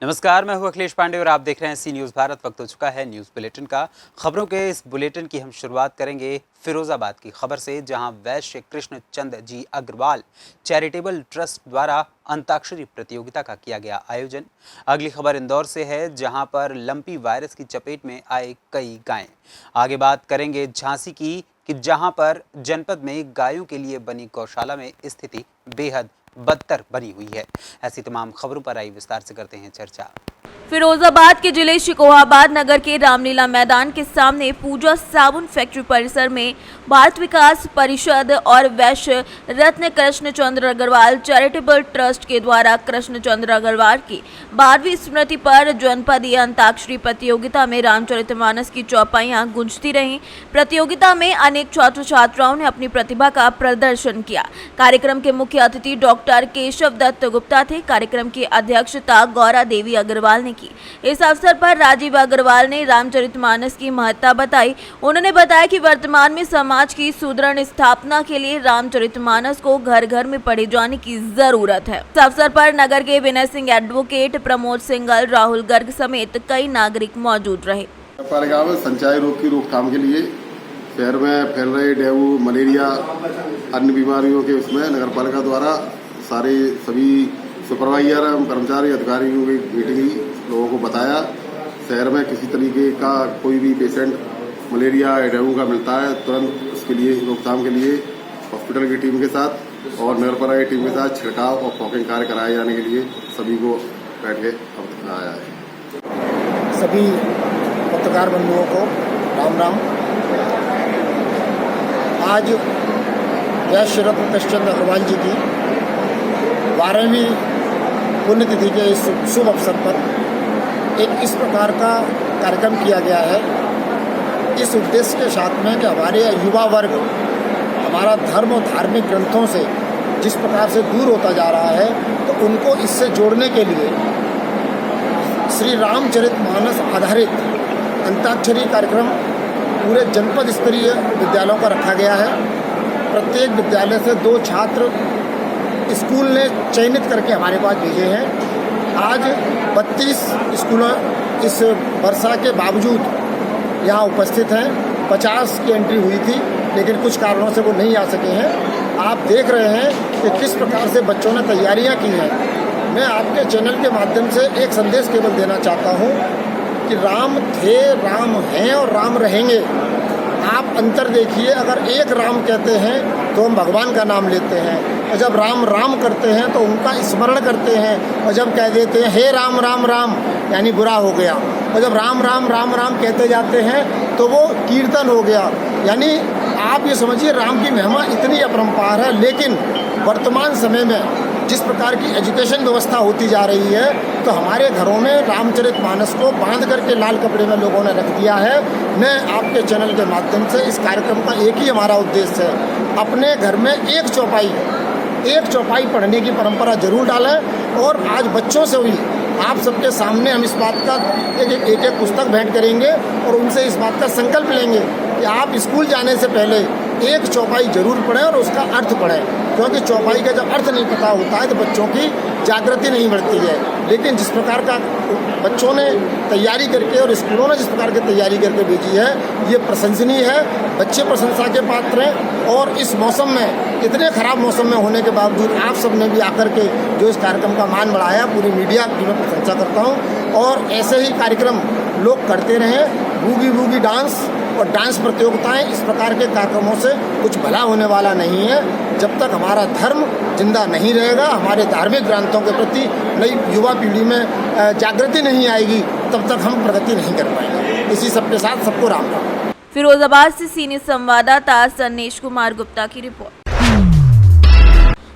नमस्कार, मैं हूं अखिलेश पांडे और आप देख रहे हैं सी न्यूज़ भारत। वक्त हो चुका है न्यूज़ बुलेटिन का। खबरों के इस बुलेटिन की हम शुरुआत करेंगे फिरोजाबाद की खबर से, जहां वैश्य कृष्ण चंद जी अग्रवाल चैरिटेबल ट्रस्ट द्वारा अंताक्षरी प्रतियोगिता का किया गया आयोजन। अगली खबर इंदौर से है, जहां पर लंपी वायरस की चपेट में आए कई गायें। आगे बात करेंगे झांसी की, कि जहां पर जनपद में गायों के लिए बनी गौशाला में स्थिति बेहद बदतर बनी हुई है। ऐसी तमाम खबरों पर आई विस्तार से करते हैं चर्चा। फिरोजाबाद के जिले शिकोहाबाद नगर के रामलीला मैदान के सामने पूजा साबुन फैक्ट्री परिसर में भारत विकास परिषद और वैश्य रत्न कृष्ण चंद्र अग्रवाल चैरिटेबल ट्रस्ट के द्वारा कृष्ण चंद्र अग्रवाल की 12वीं स्मृति पर जनपदीय अंताक्षरी प्रतियोगिता में रामचरितमानस की चौपाइयां गूंजती रहीं। प्रतियोगिता में अनेक छात्र छात्राओं ने अपनी प्रतिभा का प्रदर्शन किया। कार्यक्रम के मुख्य अतिथि डॉक्टर केशव दत्त गुप्ता थे। कार्यक्रम की अध्यक्षता गौरा देवी अग्रवाल ने की। इस अवसर पर राजीव अग्रवाल ने रामचरितमानस की महत्ता बताई। उन्होंने बताया कि वर्तमान में समाज की सुदृढ़ स्थापना के लिए रामचरितमानस को घर घर में पढ़े जाने की जरूरत है। इस अवसर पर नगर के विनय सिंह एडवोकेट, प्रमोद सिंघल, राहुल गर्ग समेत कई नागरिक मौजूद रहे। नगरपालिका में संचारी रोग की रोकथाम के लिए शहर में फैल रहे डेंगू, मलेरिया, अन्य बीमारियों के उसमें नगरपालिका द्वारा सभी सुपरवाइजर एवं कर्मचारी अधिकारियों की मीटिंग हुई। लोगों को बताया शहर में किसी तरीके का कोई भी पेशेंट मलेरिया या डेंगू का मिलता है, तुरंत उसके लिए रोकथाम के लिए हॉस्पिटल की टीम के साथ और नगरपालिका की टीम के साथ छिड़काव और फॉगिंग कार्य कराए जाने के लिए सभी को बैठ के अवगत कराया है। सभी पत्रकार बंधुओं को राम राम। आज वैश्य रत्न कृष्ण चंद्र अग्रवाल जी की 12वीं पुण्यतिथि के इस शुभ अवसर पर एक इस प्रकार का कार्यक्रम किया गया है, इस उद्देश्य के साथ में कि हमारे युवा वर्ग हमारा धर्म और धार्मिक ग्रंथों से जिस प्रकार से दूर होता जा रहा है, तो उनको इससे जोड़ने के लिए श्री रामचरितमानस आधारित अंताक्षरी कार्यक्रम पूरे जनपद स्तरीय विद्यालयों का रखा गया है। प्रत्येक विद्यालय से 2 छात्र स्कूल ने चयनित करके हमारे पास भेजे हैं। आज 32 स्कूलों इस वर्षा के बावजूद यहाँ उपस्थित हैं। 50 की एंट्री हुई थी, लेकिन कुछ कारणों से वो नहीं आ सके हैं। आप देख रहे हैं कि किस प्रकार से बच्चों ने तैयारियाँ की हैं। मैं आपके चैनल के माध्यम से एक संदेश केवल देना चाहता हूँ कि राम थे, राम हैं और राम रहेंगे। आप अंतर देखिए, अगर एक राम कहते हैं तो हम भगवान का नाम लेते हैं, और जब राम राम करते हैं तो उनका स्मरण करते हैं, और जब कह देते हैं हे राम राम राम यानी बुरा हो गया, और जब राम राम राम राम कहते जाते हैं तो वो कीर्तन हो गया। यानी आप ये समझिए राम की महिमा इतनी अपरंपार है। लेकिन वर्तमान समय में जिस प्रकार की एजुकेशन व्यवस्था होती जा रही है, तो हमारे घरों में रामचरितमानस को बांध करके लाल कपड़े में लोगों ने रख दिया है। मैं आपके चैनल के माध्यम से इस कार्यक्रम का एक ही हमारा उद्देश्य है, अपने घर में एक चौपाई पढ़ने की परंपरा जरूर डालें। और आज बच्चों से हुई आप सबके सामने हम इस बात का एक पुस्तक भेंट करेंगे और उनसे इस बात का संकल्प लेंगे कि आप स्कूल जाने से पहले एक चौपाई जरूर पढ़ें और उसका अर्थ पढ़ें, क्योंकि चौपाई का जब अर्थ नहीं पता होता है तो बच्चों की जागृति नहीं बढ़ती है। लेकिन जिस प्रकार का बच्चों ने तैयारी करके और स्कूलों ने जिस प्रकार की तैयारी करके भेजी है, ये प्रशंसनीय है। बच्चे प्रशंसा के पात्र हैं। और इस मौसम में, इतने खराब मौसम में होने के बावजूद आप सब ने भी आकर के जो इस कार्यक्रम का मान बढ़ाया, पूरी मीडिया की मैं प्रशंसा करता हूँ। और ऐसे ही कार्यक्रम लोग करते रहें। बूगी डांस और डांस प्रतियोगिताएं, इस प्रकार के कार्यक्रमों से कुछ भला होने वाला नहीं है। जब तक हमारा धर्म जिंदा नहीं रहेगा, हमारे धार्मिक ग्रंथों के प्रति नई युवा पीढ़ी में जागृति नहीं आएगी, तब तक हम प्रगति नहीं कर पाएंगे। इसी सबके साथ सबको राम राम। फिरोजाबाद से सीनियर संवाददाता सन्नेश कुमार गुप्ता की रिपोर्ट।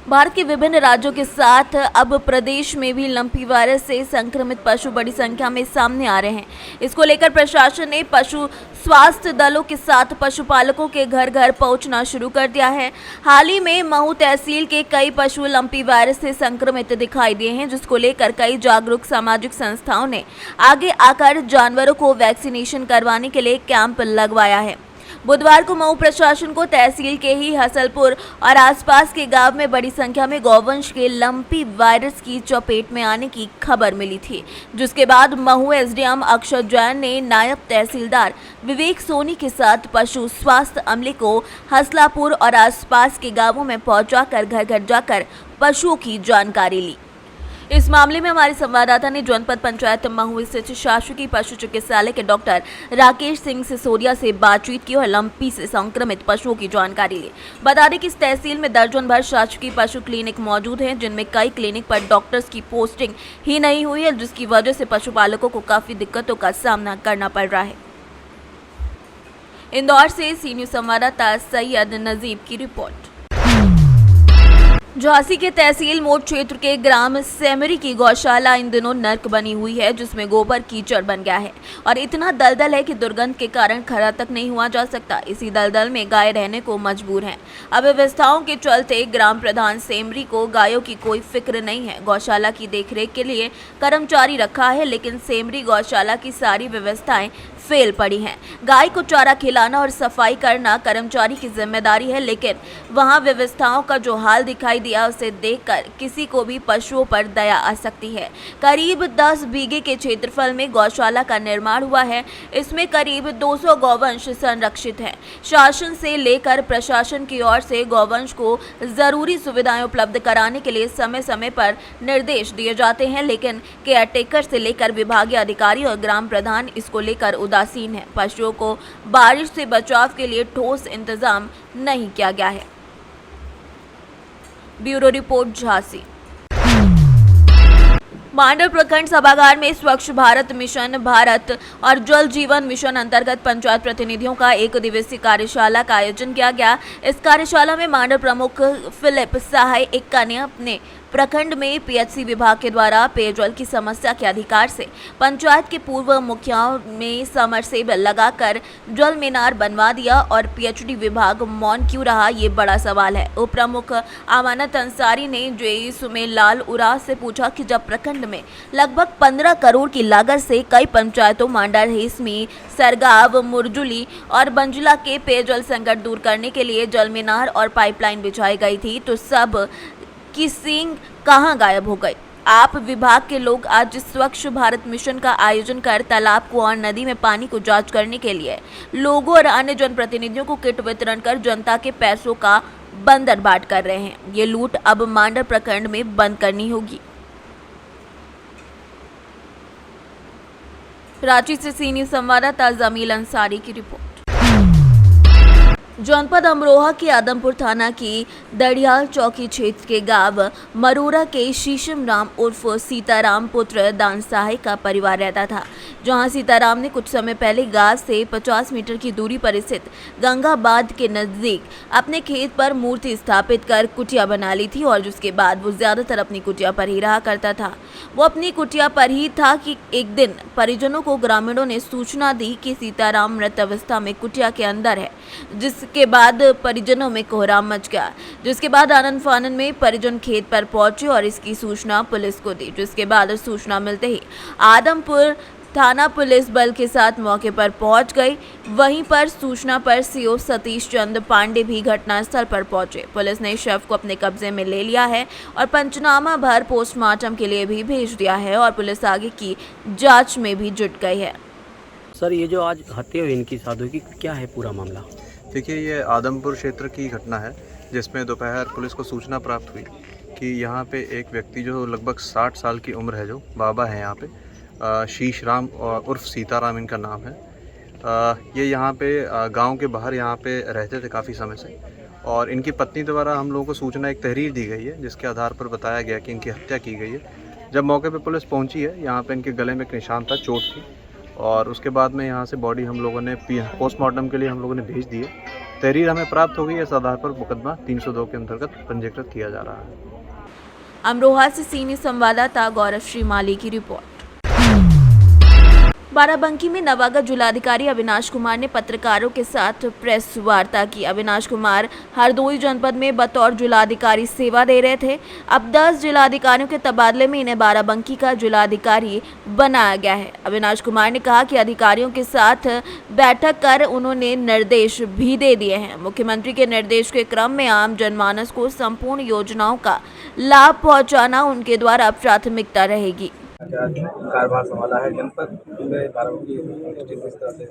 भारत के विभिन्न राज्यों के साथ अब प्रदेश में भी लंपी वायरस से संक्रमित पशु बड़ी संख्या में सामने आ रहे हैं। इसको लेकर प्रशासन ने पशु स्वास्थ्य दलों के साथ पशुपालकों के घर घर पहुंचना शुरू कर दिया है। हाल ही में महू तहसील के कई पशु लंपी वायरस से संक्रमित दिखाई दिए हैं, जिसको लेकर कई जागरूक सामाजिक संस्थाओं ने आगे आकर जानवरों को वैक्सीनेशन करवाने के लिए कैंप लगवाया है। बुधवार को मऊ प्रशासन को तहसील के ही हसलपुर और आसपास के गांव में बड़ी संख्या में गौवंश के लंपी वायरस की चपेट में आने की खबर मिली थी, जिसके बाद मऊ एसडीएम अक्षय जैन ने नायब तहसीलदार विवेक सोनी के साथ पशु स्वास्थ्य अमले को हसलापुर और आसपास के गांवों में पहुंचाकर घर घर जाकर पशुओं की जानकारी ली। इस मामले में हमारे संवाददाता ने जनपद पंचायत महू स्थित शासकीय पशु चिकित्सालय के डॉक्टर राकेश सिंह सिसोदिया से बातचीत की और लंपी से संक्रमित पशुओं की जानकारी ली। बता दें कि इस तहसील में दर्जन भर शासकीय पशु क्लिनिक मौजूद हैं, जिनमें कई क्लिनिक पर डॉक्टर्स की पोस्टिंग ही नहीं हुई है, जिसकी वजह से पशुपालकों को काफी दिक्कतों का सामना करना पड़ रहा है। इंदौर से सी न्यूज संवाददाता सैयद नजीब की रिपोर्ट। झांसी के तहसील मोड़ क्षेत्र के ग्राम सेमरी की गौशाला इन दिनों नर्क बनी हुई है, जिसमें गोबर कीचड़ बन गया है और इतना दलदल है कि दुर्गंध के कारण खड़ा तक नहीं हुआ जा सकता। इसी दलदल में गाय रहने को मजबूर हैं। अव्यवस्थाओं के चलते ग्राम प्रधान सेमरी को गायों की कोई फिक्र नहीं है। गौशाला की देखरेख के लिए कर्मचारी रखा है, लेकिन सेमरी गौशाला की सारी व्यवस्थाएं फेल पड़ी हैं। गाय को चारा खिलाना और सफाई करना कर्मचारी की जिम्मेदारी है, लेकिन वहां व्यवस्थाओं का जो हाल दिखाई दिया उसे देखकर किसी को भी पशुओं पर दया आ सकती है। करीब 10 बीघे के क्षेत्रफल में गौशाला का निर्माण हुआ है। इसमें करीब 200 गौवंश संरक्षित हैं। शासन से लेकर प्रशासन की ओर से गौवंश को जरूरी सुविधाएं उपलब्ध कराने के लिए समय समय पर निर्देश दिए जाते हैं, लेकिन केयरटेकर से लेकर विभागीय अधिकारी और ग्राम प्रधान इसको लेकर उदासीन है। पशुओं को बारिश से बचाव के लिए ठोस इंतजाम नहीं किया गया है। Bureau report Jhansi. मांडर प्रखंड सभागार में स्वच्छ भारत मिशन भारत और जल जीवन मिशन अंतर्गत पंचायत प्रतिनिधियों का एक दिवसीय कार्यशाला का आयोजन किया गया। इस कार्यशाला में मांडर प्रमुख फिलिप सहाय एक्का ने अपने प्रखंड में पीएचसी विभाग के द्वारा पेयजल की समस्या के अधिकार से पंचायत के पूर्व मुखियाओं में समरसेबल लगाकर जल मीनार बनवा दिया और पीएचडी विभाग मौन क्यों रहा, ये बड़ा सवाल है। उप प्रमुख अमानत अंसारी ने जेई सुमेर लाल उराव से पूछा कि जब प्रखंड में लगभग 15 करोड़ की लागत से कई पंचायतों मांडर, हेसमी, सरगाव, मुरजुली और बंजुला के पेयजल संकट दूर करने के लिए जल मीनार और पाइपलाइन बिछाई गई थी, तो सब की सींग कहां गायब हो गई। आप विभाग के लोग आज स्वच्छ भारत मिशन का आयोजन कर तालाब को और नदी में पानी को जांच करने के लिए लोगों और अन्य जनप्रतिनिधियों को किट वितरण कर जनता के पैसों का बंदरबाट कर रहे हैं। ये लूट अब मांडर प्रखंड में बंद करनी होगी। रांची से सी न्यूज संवाददाता जमील अंसारी की रिपोर्ट। जनपद अमरोहा के आदमपुर थाना की दड़ियाल चौकी क्षेत्र के गांव मरोरा के शीशम राम उर्फ सीताराम पुत्र दान सहाय का परिवार रहता था, जहां सीताराम ने कुछ समय पहले गांव से 50 मीटर की दूरी पर स्थित गंगाबाद के नजदीक अपने खेत पर मूर्ति स्थापित कर कुटिया बना ली थी और जिसके बाद वो ज्यादातर अपनी कुटिया पर ही रहा करता था। वो अपनी कुटिया पर ही था कि एक दिन परिजनों को ग्रामीणों ने सूचना दी कि सीताराम मृत अवस्था में कुटिया के अंदर है, जिसके बाद परिजनों में कोहराम मच गया। जिसके बाद आनंद फानन में परिजन खेत पर पहुंचे और इसकी सूचना पुलिस को दी, जिसके बाद सूचना मिलते ही आदमपुर थाना पुलिस बल के साथ मौके पर पहुंच गई। वहीं पर सूचना पर सीओ सतीश चंद पांडे भी घटनास्थल पर पहुंचे। पुलिस ने शव को अपने कब्जे में ले लिया है और पंचनामा भर पोस्टमार्टम के लिए भी भेज दिया है और पुलिस आगे की जांच में भी जुट गई है। सर, ये जो आज हत्या हुई इनकी साधु की, क्या है पूरा मामला? देखिए, ये आदमपुर क्षेत्र की घटना है, जिसमें दोपहर पुलिस को सूचना प्राप्त हुई कि यहाँ पे एक व्यक्ति जो लगभग 60 साल की उम्र है, जो बाबा है यहाँ पे, शीश राम और उर्फ सीताराम इनका नाम है। ये यहाँ पे गांव के बाहर यहाँ पे रहते थे काफ़ी समय से और इनकी पत्नी द्वारा हम लोगों को सूचना, एक तहरीर दी गई है जिसके आधार पर बताया गया कि इनकी हत्या की गई है। जब मौके पे पुलिस पहुँची है, यहाँ पे इनके गले में एक निशान था, चोट थी, और उसके बाद में यहाँ से बॉडी हम लोगों ने पोस्टमार्टम के लिए हम लोगों ने भेज दी है। तहरीर हमें प्राप्त हो गई है, इस आधार पर मुकदमा 302 के अंतर्गत पंजीकृत किया जा रहा है। अमरोहा से सीनियर संवाददाता गौरव श्रीमाली की रिपोर्ट। बाराबंकी में नवागत जिलाधिकारी अविनाश कुमार ने पत्रकारों के साथ प्रेस वार्ता की। अविनाश कुमार हरदोई जनपद में बतौर जिलाधिकारी सेवा दे रहे थे। अब 10 जिलाधिकारियों के तबादले में इन्हें बाराबंकी का जिलाधिकारी बनाया गया है। अविनाश कुमार ने कहा कि अधिकारियों के साथ बैठक कर उन्होंने निर्देश भी दे दिए हैं। मुख्यमंत्री के निर्देश के क्रम में आम जनमानस को संपूर्ण योजनाओं का लाभ पहुंचाना उनके द्वारा प्राथमिकता रहेगी। कार्यभार संभाला है जनपद में बाराबंकी डिस्ट्रिक्ट से।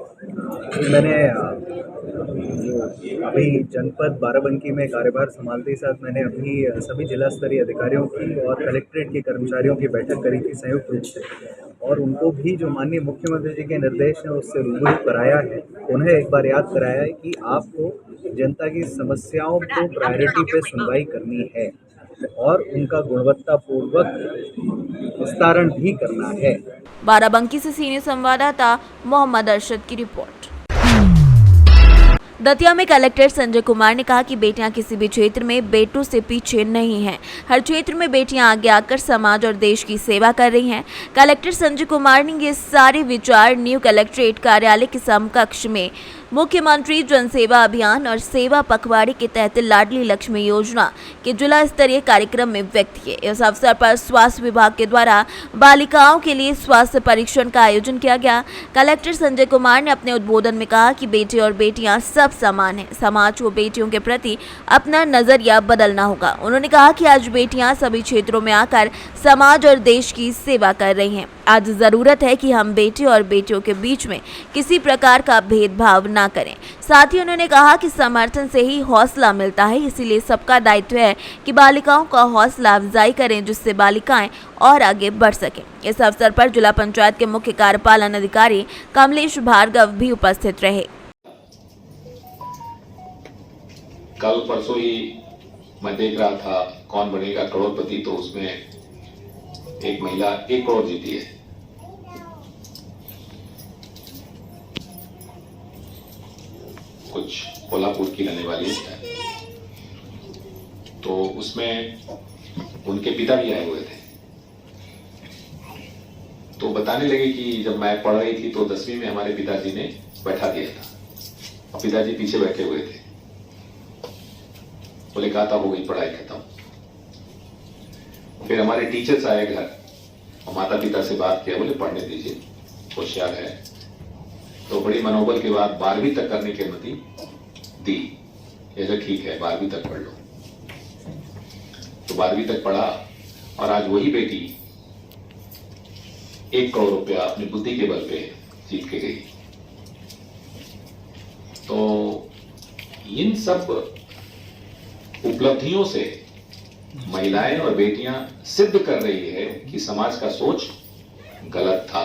मैंने अभी जनपद बाराबंकी में कार्यभार संभालते ही साथ मैंने अभी सभी जिला स्तरीय अधिकारियों की और कलेक्ट्रेट के कर्मचारियों की बैठक करी थी संयुक्त रूप से, और उनको भी जो माननीय मुख्यमंत्री जी के निर्देश हैं उससे रूबरू कराया है। उन्हें एक बार याद कराया है कि आपको जनता की समस्याओं को प्रायोरिटी पे सुनवाई करनी है और उनका गुणवत्तापूर्वक विस्तारण भी करना है। बाराबंकी से सीनियर संवाददाता मोहम्मद अरशद की रिपोर्ट। दतिया में कलेक्टर संजय कुमार ने कहा कि बेटियां किसी भी क्षेत्र में बेटों से पीछे नहीं हैं। हर क्षेत्र में बेटियां आगे आकर समाज और देश की सेवा कर रही हैं। कलेक्टर संजय कुमार ने ये सारे विचार न्यू कलेक्ट्रेट कार्यालय के समकक्ष में मुख्यमंत्री जनसेवा अभियान और सेवा पखवाड़े के तहत लाडली लक्ष्मी योजना के जिला स्तरीय कार्यक्रम में व्यक्त किए। इस अवसर पर स्वास्थ्य विभाग के द्वारा बालिकाओं के लिए स्वास्थ्य परीक्षण का आयोजन किया गया। कलेक्टर संजय कुमार ने अपने उद्बोधन में कहा कि बेटे और बेटियां सब समान हैं। समाज को बेटियों के प्रति अपना नजरिया बदलना होगा। उन्होंने कहा कि आज बेटियां सभी क्षेत्रों में आकर समाज और देश की सेवा कर रही हैं। आज जरूरत है कि हम बेटे और बेटियों के बीच में किसी प्रकार का भेदभाव ना करें। साथ ही उन्होंने कहा कि समर्थन से ही हौसला मिलता है, इसीलिए सबका दायित्व है कि बालिकाओं का हौसला अफजाई करें जिससे बालिकाएं और आगे बढ़ सकें। इस अवसर पर जिला पंचायत के मुख्य कार्यपालन अधिकारी कमलेश भार्गव भी उपस्थित रहे। कल परसों ही मैं देख रहा था कौन बनेगा करोड़पति, तो उसमें एक महिला 1 करोड़ जीती है। कुछ कोल्हापुर की रहने वाली है, तो उसमें उनके पिता भी आए हुए थे। तो बताने लगे कि जब मैं पढ़ रही थी तो 10वीं में हमारे पिताजी ने बैठा दिया था और पिताजी पीछे बैठे हुए थे। बोले कहा था हो गई पढ़ाई खत्म। फिर हमारे टीचर्स आए घर और माता पिता से बात किया, बोले पढ़ने दीजिए, होशियार है। तो बड़ी मनोबल के बाद 12वीं तक करने की अनुमति दी। ऐसा ठीक है 12वीं तक पढ़ लो। तो 12वीं तक पढ़ा और आज वही बेटी 1 करोड़ रुपया अपनी बुद्धि के बल पे जीत के गई। तो इन सब उपलब्धियों से महिलाएं और बेटियां सिद्ध कर रही है कि समाज का सोच गलत था।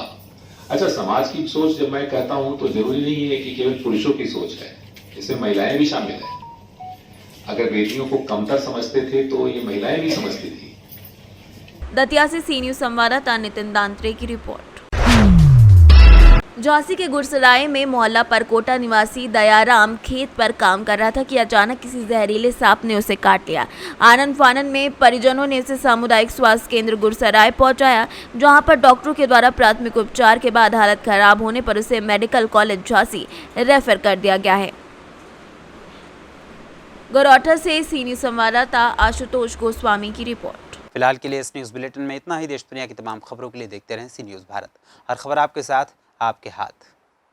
अच्छा, समाज की सोच जब मैं कहता हूं तो जरूरी नहीं है कि केवल पुरुषों की सोच है, इसमें महिलाएं भी शामिल है। अगर बेटियों को कमतर समझते थे तो ये महिलाएं भी समझती थी। दतिया से सी न्यूज संवाददाता नितिन दांत्रे की रिपोर्ट। झांसी के गुरसराय में मोहल्ला परकोटा निवासी दयाराम खेत पर काम कर रहा था कि अचानक किसी जहरीले सांप ने उसे काट लिया। आनंद फानन में परिजनों ने उसे सामुदायिक स्वास्थ्य केंद्र गुरसराय पहुंचाया, जहां पर डॉक्टरों के द्वारा प्राथमिक उपचार के बाद हालत खराब होने पर उसे मेडिकल कॉलेज झांसी रेफर कर दिया गया है। गौरौठा से सी न्यूज संवाददाता आशुतोष गोस्वामी की रिपोर्ट। फिलहाल के लिए इस न्यूज़ बुलेटिन में इतना ही। देश दुनिया की तमाम खबरों के लिए देखते रहें सी न्यूज़ भारत। हर खबर आपके साथ, आपके हाथ।